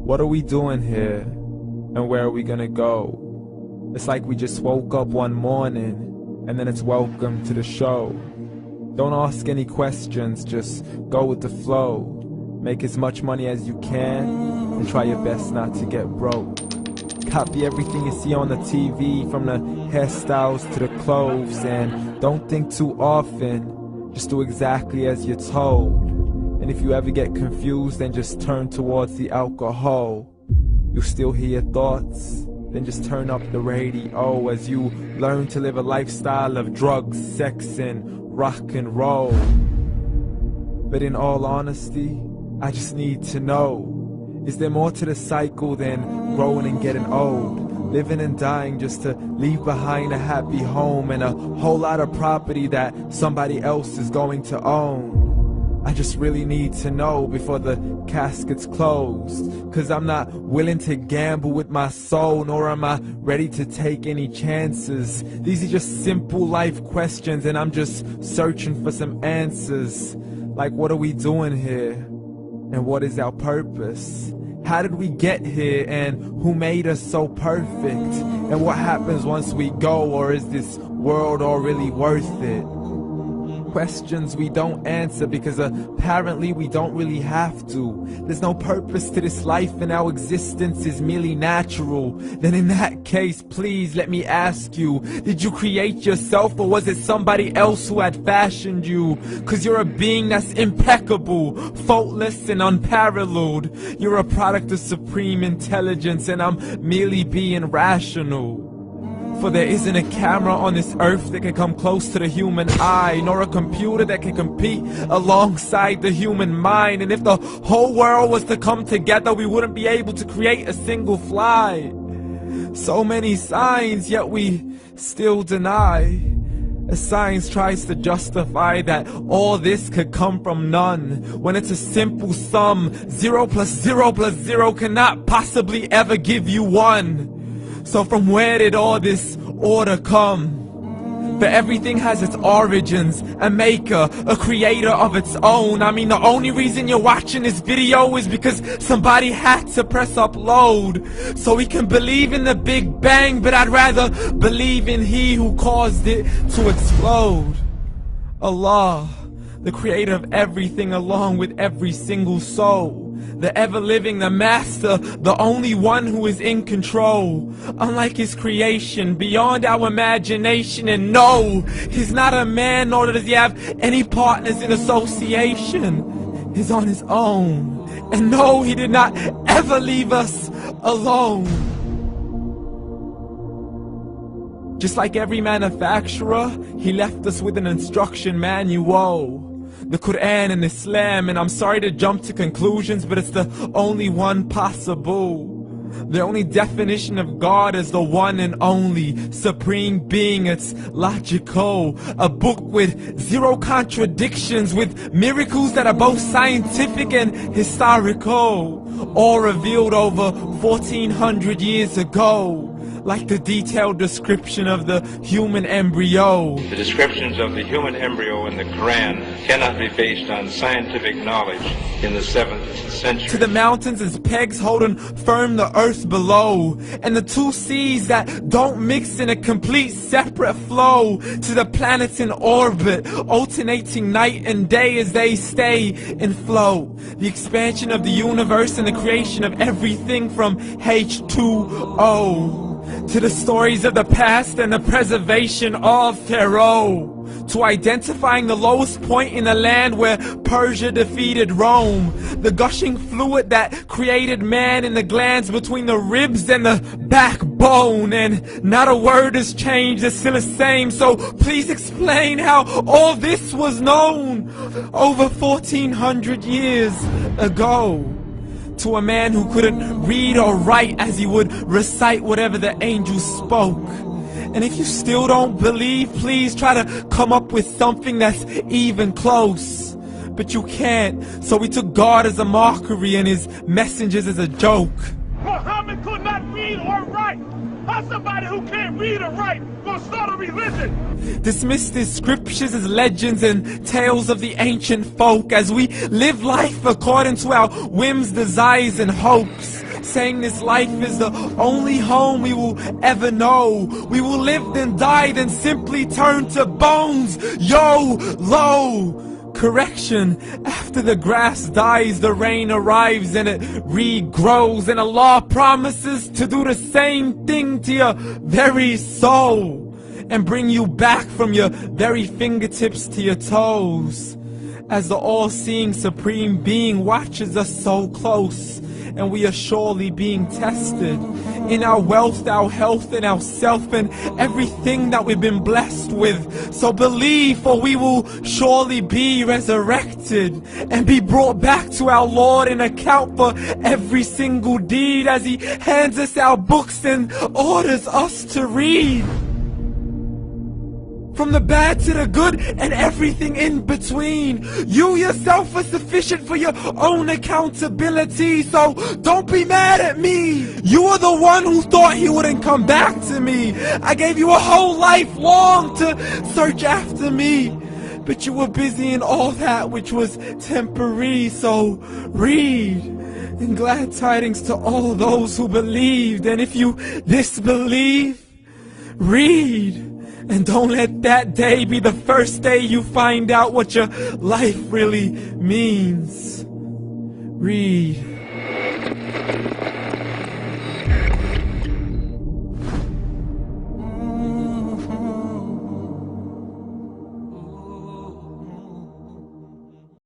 What are we doing here? And where are we gonna go? It's like we just woke up one morning and then it's welcome to the show. Don't ask any questions, just go with the flow. Make as much money as you can and try your best not to get broke. Copy everything you see on the TV, from the hairstyles to the clothes, and don't think too often, just do exactly as you're told. And if you ever get confused, then just turn towards the alcohol. You'll still hear your thoughts, then just turn up the radio as you learn to live a lifestyle of drugs, sex, and rock and roll. But in all honesty, I just need to know, is there more to the cycle than growing and getting old? Living and dying just to leave behind a happy home and a whole lot of property that somebody else is going to own. I just really need to know before the casket's closed, 'cause I'm not willing to gamble with my soul, nor am I ready to take any chances. These are just simple life questions and I'm just searching for some answers. Like, what are we doing here? And what is our purpose? How did we get here, and who made us so perfect? And what happens once we go, or is this world all really worth it? Questions we don't answer because apparently we don't really have to. There's no purpose to this life and our existence is merely natural. Then in that case, please let me ask you, did you create yourself, or was it somebody else who had fashioned you? 'Cause you're a being that's impeccable, faultless and unparalleled. You're a product of supreme intelligence and I'm merely being rational. For there isn't a camera on this earth that can come close to the human eye, nor a computer that can compete alongside the human mind. And if the whole world was to come together, we wouldn't be able to create a single fly. So many signs, yet we still deny. As science tries to justify that all this could come from none, when it's a simple sum. 0 plus 0 plus 0 cannot possibly ever give you 1. So from where did all this order come? For everything has its origins, a maker, a creator of its own. I mean, the only reason you're watching this video is because somebody had to press upload. So we can believe in the Big Bang, but I'd rather believe in He who caused it to explode. Allah, the creator of everything along with every single soul. The ever-living, the master, the only one who is in control. Unlike his creation, beyond our imagination. And no, he's not a man, nor does he have any partners in association. He's on his own. And no, he did not ever leave us alone. Just like every manufacturer, he left us with an instruction manual. The Quran and Islam, and I'm sorry to jump to conclusions, but it's the only one possible. The only definition of God is the one and only supreme being. It's logical, a book with 0 contradictions, with miracles that are both scientific and historical, all revealed over 1400 years ago. Like the detailed description of the human embryo. The descriptions of the human embryo in the Quran cannot be based on scientific knowledge in the 7th century. To the mountains as pegs holding firm the earth below, and the 2 seas that don't mix in a complete separate flow. To the planets in orbit, alternating night and day as they stay in flow. The expansion of the universe and the creation of everything from H2O. To the stories of the past and the preservation of Pharaoh. To identifying the lowest point in the land where Persia defeated Rome. The gushing fluid that created man in the glands between the ribs and the backbone. And not a word has changed, it's still the same. So please explain how all this was known over 1400 years ago. To a man who couldn't read or write, as he would recite whatever the angels spoke. And if you still don't believe, please try to come up with something that's even close. But you can't, so we took God as a mockery and his messengers as a joke. Muhammad could not read or write. How's somebody who can't read or write gonna start a religion? Dismiss these scriptures as legends and tales of the ancient folk, as we live life according to our whims, desires, and hopes. saying this life is the only home we will ever know. We will live then die, then simply turn to bones. YOLO! Correction, after the grass dies, the rain arrives and it regrows, and Allah promises to do the same thing to your very soul and bring you back from your very fingertips to your toes, as the all-seeing supreme being watches us so close, and we are surely being tested in our wealth, our health, and our self, and everything that we've been blessed with. So believe, for we will surely be resurrected and be brought back to our Lord and account for every single deed, as He hands us our books and orders us to read. From the bad to the good and everything in between. You yourself are sufficient for your own accountability, so don't be mad at me. You are the one who thought He wouldn't come back to me. I gave you a whole life long to search after me, but you were busy in all that which was temporary. So read, and glad tidings to all those who believed. And if you disbelieve, read. And don't let that day be the first day you find out what your life really means. Read.